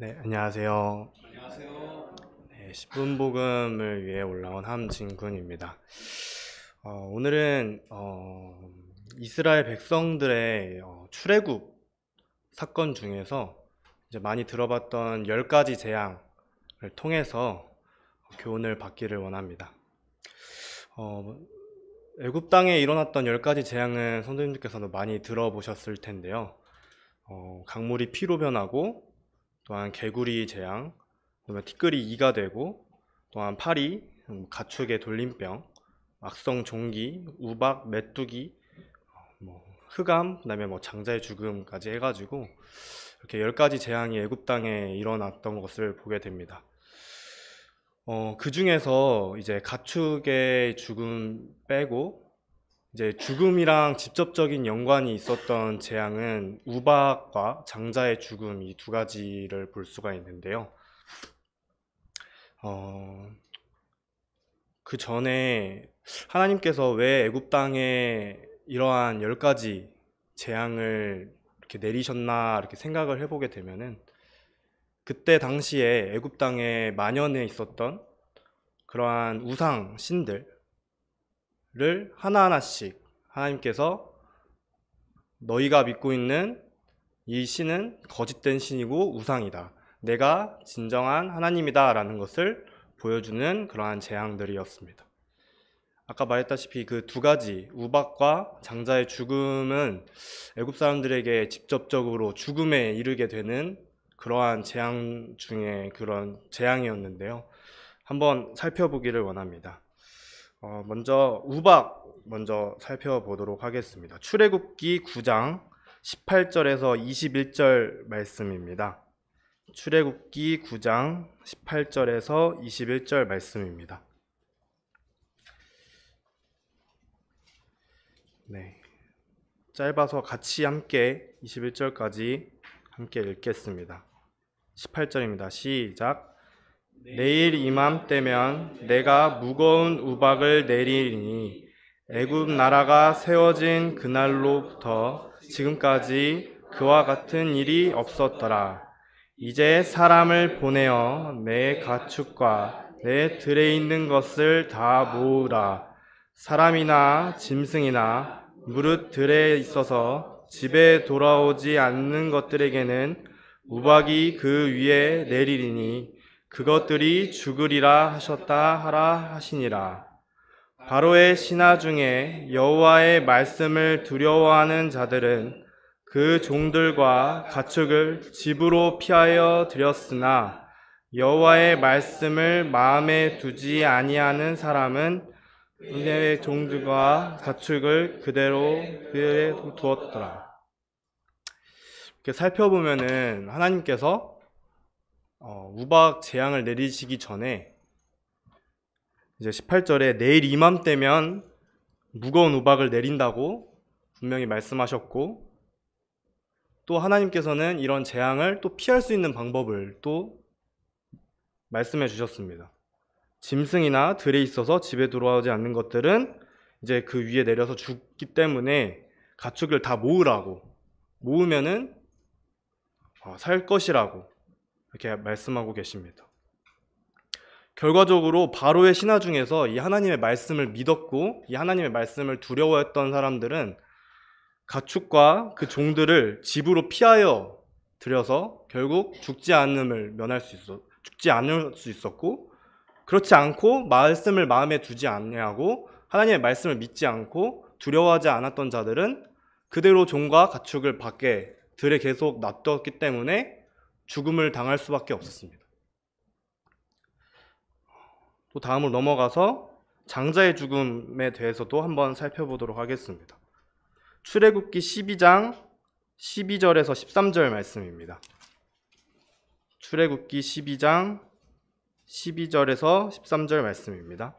네, 안녕하세요. 안녕하세요. 네, 10분 복음을 위해 올라온 함진군입니다. 오늘은 이스라엘 백성들의 출애굽 사건 중에서 이제 많이 들어봤던 10가지 재앙을 통해서 교훈을 받기를 원합니다. 애굽 땅에 일어났던 10가지 재앙은 성도님들께서도 많이 들어보셨을 텐데요. 강물이 피로 변하고, 또한 개구리 재앙, 그다음에 티끌이 이가 되고, 또한 파리, 가축의 돌림병, 악성 종기, 우박, 메뚜기, 흑암, 그다음에 장자의 죽음까지 해가지고 이렇게 10가지 재앙이 애굽 땅에 일어났던 것을 보게 됩니다. 그 중에서 이제 가축의 죽음 빼고 이제 죽음이랑 직접적인 연관이 있었던 재앙은 우박과 장자의 죽음 이 두 가지를 볼 수가 있는데요. 그 전에 하나님께서 왜 애굽 땅에 이러한 10가지 재앙을 이렇게 내리셨나 이렇게 생각을 해보게 되면은 그때 당시에 애굽 땅에 만연해 있었던 그러한 우상 신들을 하나하나씩 하나님께서 너희가 믿고 있는 이 신은 거짓된 신이고 우상이다. 내가 진정한 하나님이다 라는 것을 보여주는 그러한 재앙들이었습니다. 아까 말했다시피 그 두 가지 우박과 장자의 죽음은 애굽 사람들에게 직접적으로 죽음에 이르게 되는 그러한 재앙 중에 그런 재앙이었는데요. 한번 살펴보기를 원합니다. 먼저 우박 먼저 살펴보도록 하겠습니다. 출애굽기 9장 18절에서 21절 말씀입니다. 출애굽기 9장 18절에서 21절 말씀입니다. 네, 짧아서 같이 함께 21절까지 함께 읽겠습니다. 18절입니다. 시작. 내일 이맘때면 내가 무거운 우박을 내리니 애굽 나라가 세워진 그날로부터 지금까지 그와 같은 일이 없었더라. 이제 사람을 보내어 내 가축과 내 들에 있는 것을 다 모으라. 사람이나 짐승이나 무릇 들에 있어서 집에 돌아오지 않는 것들에게는 우박이 그 위에 내리리니 그것들이 죽으리라 하셨다 하라 하시니라. 바로의 신하 중에 여호와의 말씀을 두려워하는 자들은 그 종들과 가축을 집으로 피하여 들였으나 여호와의 말씀을 마음에 두지 아니하는 사람은 그의 종들과 가축을 그대로 그에 두었더라. 이렇게 살펴보면은 하나님께서 우박 재앙을 내리시기 전에 이제 18절에 내일 이맘때면 무거운 우박을 내린다고 분명히 말씀하셨고, 또 하나님께서는 이런 재앙을 또 피할 수 있는 방법을 또 말씀해 주셨습니다. 짐승이나 들에 있어서 집에 들어오지 않는 것들은 이제 그 위에 내려서 죽기 때문에 가축을 다 모으라고, 모으면은 살 것이라고 이렇게 말씀하고 계십니다. 결과적으로 바로의 신하 중에서 이 하나님의 말씀을 믿었고 이 하나님의 말씀을 두려워했던 사람들은 가축과 그 종들을 집으로 피하여 들여서 결국 죽지 않을 수 있었고, 그렇지 않고 말씀을 마음에 두지 않냐고 하나님의 말씀을 믿지 않고 두려워하지 않았던 자들은 그대로 종과 가축을 밖에 들에 계속 놔뒀기 때문에 죽음을 당할 수밖에 없었습니다. 또 다음으로 넘어가서 장자의 죽음에 대해서도 한번 살펴보도록 하겠습니다. 출애굽기 12장 12절에서 13절 말씀입니다. 출애굽기 12장 12절에서 13절 말씀입니다.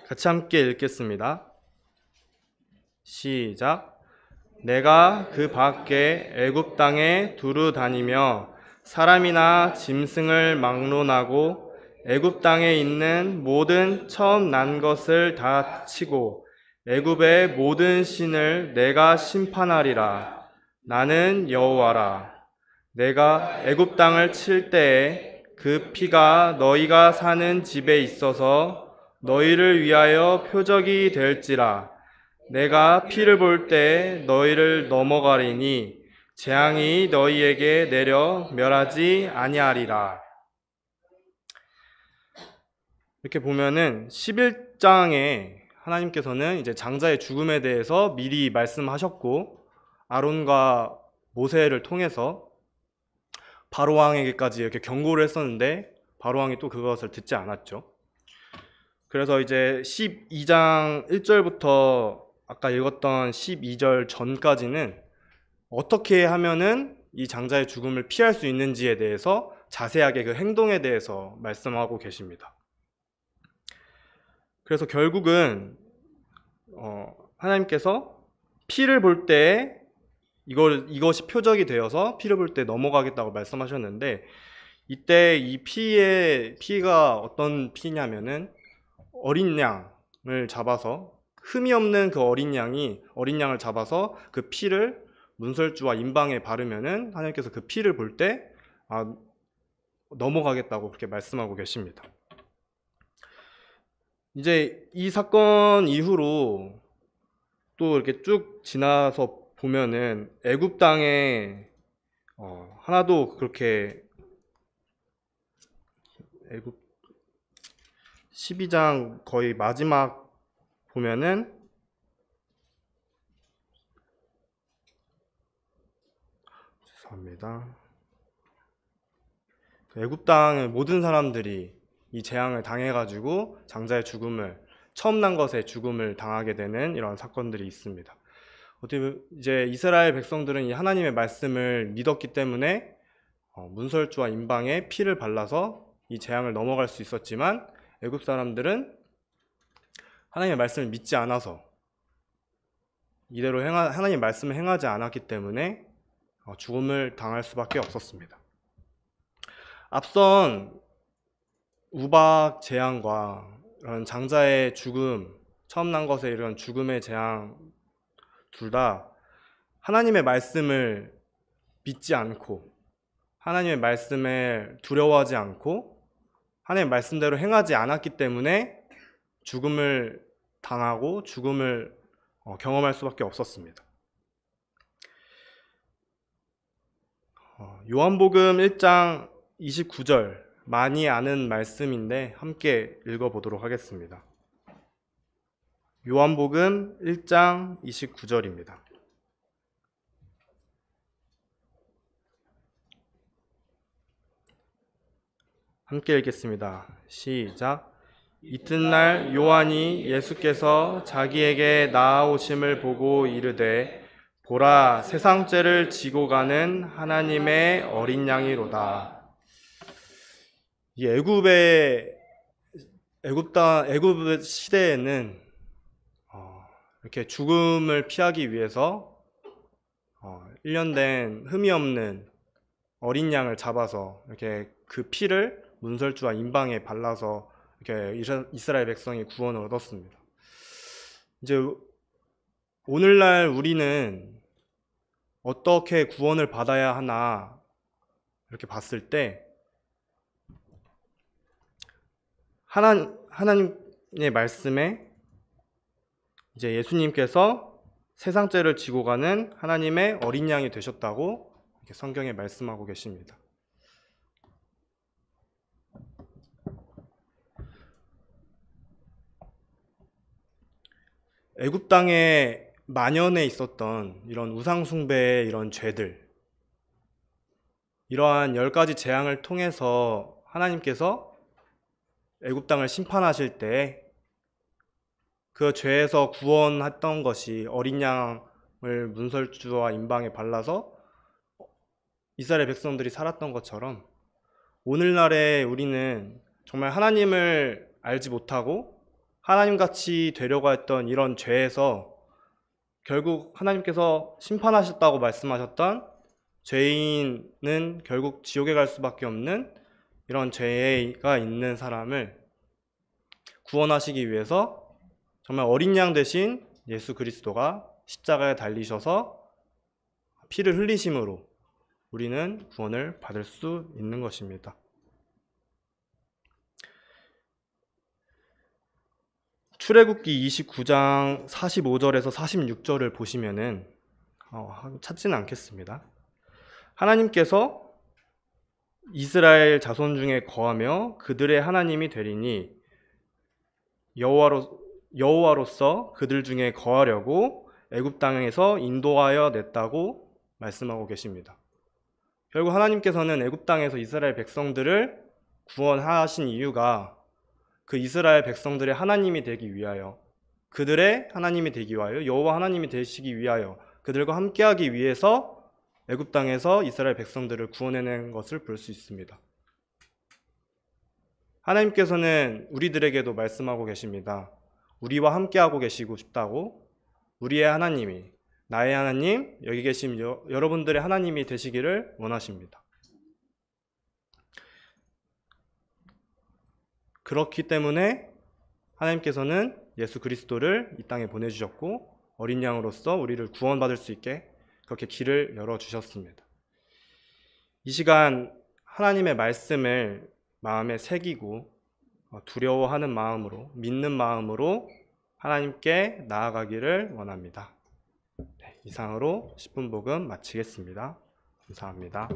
같이 함께 읽겠습니다. 시작. 내가 그 밖에 애굽 땅에 두루 다니며 사람이나 짐승을 막론하고 애굽 땅에 있는 모든 처음 난 것을 다 치고 애굽의 모든 신을 내가 심판하리라. 나는 여호와라. 내가 애굽 땅을 칠 때에 그 피가 너희가 사는 집에 있어서 너희를 위하여 표적이 될지라. 내가 피를 볼 때 너희를 넘어가리니 재앙이 너희에게 내려 멸하지 아니하리라. 이렇게 보면은 11장에 하나님께서는 이제 장자의 죽음에 대해서 미리 말씀하셨고, 아론과 모세를 통해서 바로 왕에게까지 이렇게 경고를 했었는데 바로 왕이 또 그것을 듣지 않았죠. 그래서 이제 12장 1절부터 아까 읽었던 12절 전까지는 어떻게 하면은 이 장자의 죽음을 피할 수 있는지에 대해서 자세하게 그 행동에 대해서 말씀하고 계십니다. 그래서 결국은 하나님께서 피를 볼 때 이것이 표적이 되어서 피를 볼 때 넘어가겠다고 말씀하셨는데, 이때 이 피가 어떤 피냐면은 어린 양을 잡아서, 흠이 없는 그 어린 양을 잡아서 그 피를 문설주와 임방에 바르면은 하나님께서 그 피를 볼 때 넘어가겠다고 그렇게 말씀하고 계십니다. 이제 이 사건 이후로 또 이렇게 쭉 지나서 보면은 애굽 땅에 하나도 그렇게 애굽 12장 거의 마지막 보면은 죄송합니다. 애굽 땅의 모든 사람들이 이 재앙을 당해가지고 장자의 죽음을, 처음 난 것의 죽음을 당하게 되는 이런 사건들이 있습니다. 어떻게 이제 이스라엘 백성들은 이 하나님의 말씀을 믿었기 때문에 문설주와 임방에 피를 발라서 이 재앙을 넘어갈 수 있었지만, 애굽 사람들은 하나님의 말씀을 믿지 않아서 이대로 하나님의 말씀을 행하지 않았기 때문에 죽음을 당할 수밖에 없었습니다. 앞선 우박 재앙과 이런 장자의 죽음, 처음 난 것의 이런 죽음의 재앙 둘 다 하나님의 말씀을 믿지 않고, 하나님의 말씀을 두려워하지 않고, 하나님의 말씀대로 행하지 않았기 때문에 죽음을 당하고 죽음을 경험할 수밖에 없었습니다. 요한복음 1장 29절, 많이 아는 말씀인데 함께 읽어보도록 하겠습니다. 요한복음 1장 29절입니다. 함께 읽겠습니다. 시작. 이튿날 요한이 예수께서 자기에게 나아오심을 보고 이르되, 보라, 세상 죄를 지고 가는 하나님의 어린 양이로다. 이 애굽 시대에는 이렇게 죽음을 피하기 위해서 1년 된 흠이 없는 어린 양을 잡아서 이렇게 그 피를 문설주와 임방에 발라서 이렇게 이스라엘 백성이 구원을 얻었습니다. 이제 오늘날 우리는 어떻게 구원을 받아야 하나 이렇게 봤을 때, 하나님의 말씀에 이제 예수님께서 세상 죄를 지고 가는 하나님의 어린 양이 되셨다고 이렇게 성경에 말씀하고 계십니다. 애굽 땅에 만연해 있었던 이런 우상 숭배의 이런 죄들, 이러한 10가지 재앙을 통해서 하나님께서 애굽 땅을 심판하실 때 그 죄에서 구원했던 것이 어린 양을 문설주와 임방에 발라서 이스라엘 백성들이 살았던 것처럼, 오늘날에 우리는 정말 하나님을 알지 못하고 하나님같이 되려고 했던 이런 죄에서 결국 하나님께서 심판하셨다고 말씀하셨던 죄인은 결국 지옥에 갈 수밖에 없는 이런 죄가 있는 사람을 구원하시기 위해서 정말 어린 양 대신 예수 그리스도가 십자가에 달리셔서 피를 흘리심으로 우리는 구원을 받을 수 있는 것입니다. 출애굽기 29장 45절에서 46절을 보시면은 찾지는 않겠습니다. 하나님께서 이스라엘 자손 중에 거하며 그들의 하나님이 되리니 여호와로서 그들 중에 거하려고 애굽 땅에서 인도하여 냈다고 말씀하고 계십니다. 결국 하나님께서는 애굽 땅에서 이스라엘 백성들을 구원하신 이유가 그 이스라엘 백성들의 하나님이 되기 위하여, 그들의 하나님이 되기 위하여, 여호와 하나님이 되시기 위하여, 그들과 함께하기 위해서 애굽 땅에서 이스라엘 백성들을 구원해낸 것을 볼 수 있습니다. 하나님께서는 우리들에게도 말씀하고 계십니다. 우리와 함께하고 계시고 싶다고, 우리의 하나님이, 나의 하나님, 여기 계신 여러분들의 하나님이 되시기를 원하십니다. 그렇기 때문에 하나님께서는 예수 그리스도를 이 땅에 보내주셨고 어린 양으로서 우리를 구원받을 수 있게 그렇게 길을 열어주셨습니다. 이 시간 하나님의 말씀을 마음에 새기고 두려워하는 마음으로, 믿는 마음으로 하나님께 나아가기를 원합니다. 이상으로 10분 복음 마치겠습니다. 감사합니다.